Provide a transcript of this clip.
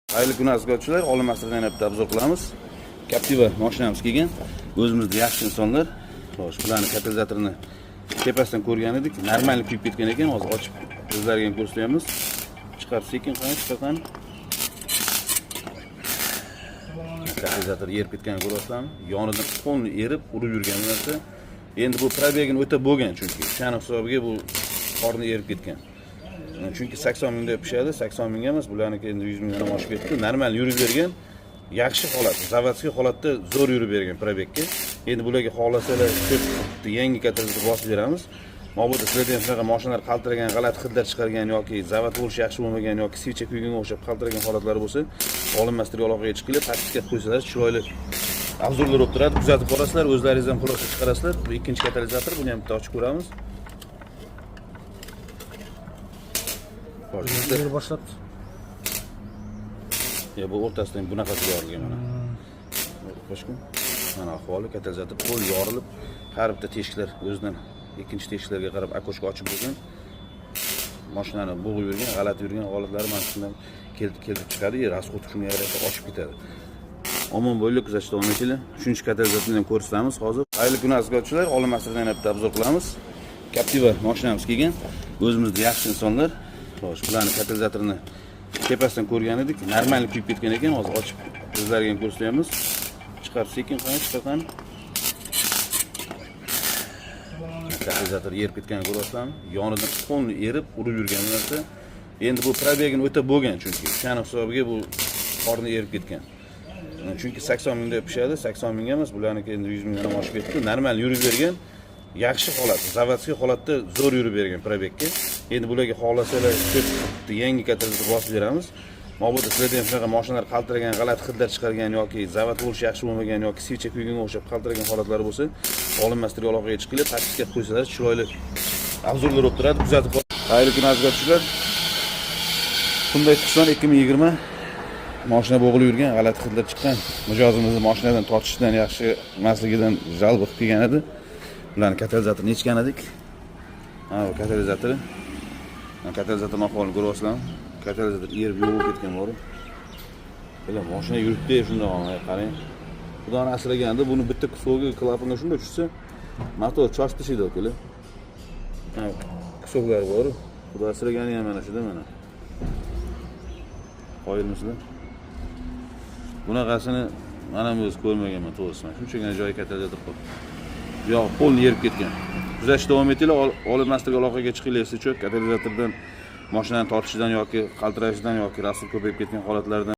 Xayrli kun azizlar, olimasidan yana bitta obzor qilamiz. Captiva mashinamiz kelgan. O'zimizda yaxshi insonlar. Xo'sh, bularni katalizatorini tepasidan ko'rgan edik. Normal kuyib ketgan ekan. Hozir ochib o'zlariga ham ko'rsatamiz. Chiqar sekin qani, chiqargan. Katalizator yerib ketganini ko'ryapsizlarmi? Yonidan qonni erib, urib yurgan narsa. Endi bu probegini o'ta bo'lgan, chunki o'shaning hisobiga bu qorni erib ketgan. Chunki 80 mingda pishadi, 80 mingga emas, bularniki endi 100 mingdan oshib ketdi. Normal yurib bergan, yaxshi holat, zavodskiy holatda zo'r yurib bergan probegga. Endi bularga xohlasalar yangi katalizator bosib beramiz. Mabodo sizlarda ham shunaqa mashinalar qaltiragan, g'alati hidlar chiqargan yoki zavod bo'lishi yaxshi bo'lmagan yoki svicha kuyganga o'xshab qaltiragan holatlari bo'lsa, olimmaslarga aloqaga chiqinglar, tasdiqlab qo'ysalar, chiroyli obzorlar bo'lib turadi, kuzatib borasizlar, o'zlaringiz ham xulosa chiqarasizlar. Bu ikkinchi katalizator, buni ham bitta ochib ko'ramiz. Buni boshlab. Bu o'rtasidan bunaqasi yorilgan mana. Qo'shqin. Mana ahvoli katalizator qo'l yorilib, har bitta teshiklar o'zidan ikkinchi teshiklarga qarab akoshka ochib bo'lgan. Mashinani bo'g'ib yurgan, g'alati yurgan holatlari mana shundan kelib chiqadi, rasxod shunga yarasha oshib ketadi. Omon bo'ylab kuzatishda davom etinglar. 3-katalizatorni ham ko'rsatamiz hozir. Xayrli kun azizlar, olimasidan yana bitta obzor qilamiz. Captiva mashinamiz kelgan. O'zimizda yaxshi insonlar. Xo'sh, bularni katalizatorini tepasidan ko'rgan edik. Normal kuyib ketgan ekan, hozir ochib o'zlariga ham ko'rsatamiz. Chiqar sekin qani, chiqargan. Katalizator yerib ketganini ko'ryapsizlarmi? Yonidan qonni erib, urib yurgan narsa. Endi bu probegini o'ta bo'lgan, chunki o'shaning hisobiga bu qorni erib ketgan. Chunki 80 mingda pishadi, 80 mingga emas, bularniki endi 100 mingdan oshib ketdi. Normal yurib bergan, yaxshi holat, zavodskiy holatda zo'r yurib bergan probegga. Endi bularga xohlasalar yangi katalizator bosib beramiz. Mabodo sizlarda ham shunaqa mashinalar qaltiragan, g'alati hidlar chiqargan yoki zavod bo'lishi yaxshi bo'lmagan yoki svicha kuyganga o'xshab qaltiragan holatlari bo'lsa, olimmaslarga aloqaga chiqinglar, tasdiqlab qo'ysalar, chiroyli obzorlar bo'lib turadi, kuzatib boring. Xayrli kun azizlar. Hyundai Tucson 2020 mashina bo'g'ilib yurgan, g'alati hidlar chiqqan. Mijozimizni mashinadan tortishdan yaxshi emasligidan jalb qilib kelgan edi. Ularni katalizatorini yechgan edik. Bu katalizatori. Katalizator ahvolini ko'ryapsizlarmi? Katalizator erib yo'q ketgan bor. Bilan mashina yuribdi, shunday qarang. Xudoni asraganda buni bitta kusogi klapanga shunday tushsa, motor cho'chib tashlaydi ukalar. Kusoglar bor. Xudo asragani ham mana shuda mana. Qoyilmisizlar? Bunaqasini mana men o'z ko'rmaganman, to'g'risi. Shunchagina joyi katalizator qoldi. Yo'q, qo'lni yerib ketgan. Kuzatishda davom etinglar, olimmaslarga aloqaga chiqinglar, siz katalizatordan mashinani tortishidan yoki qaltirashidan yoki rasl ko'payib ketgan holatlardan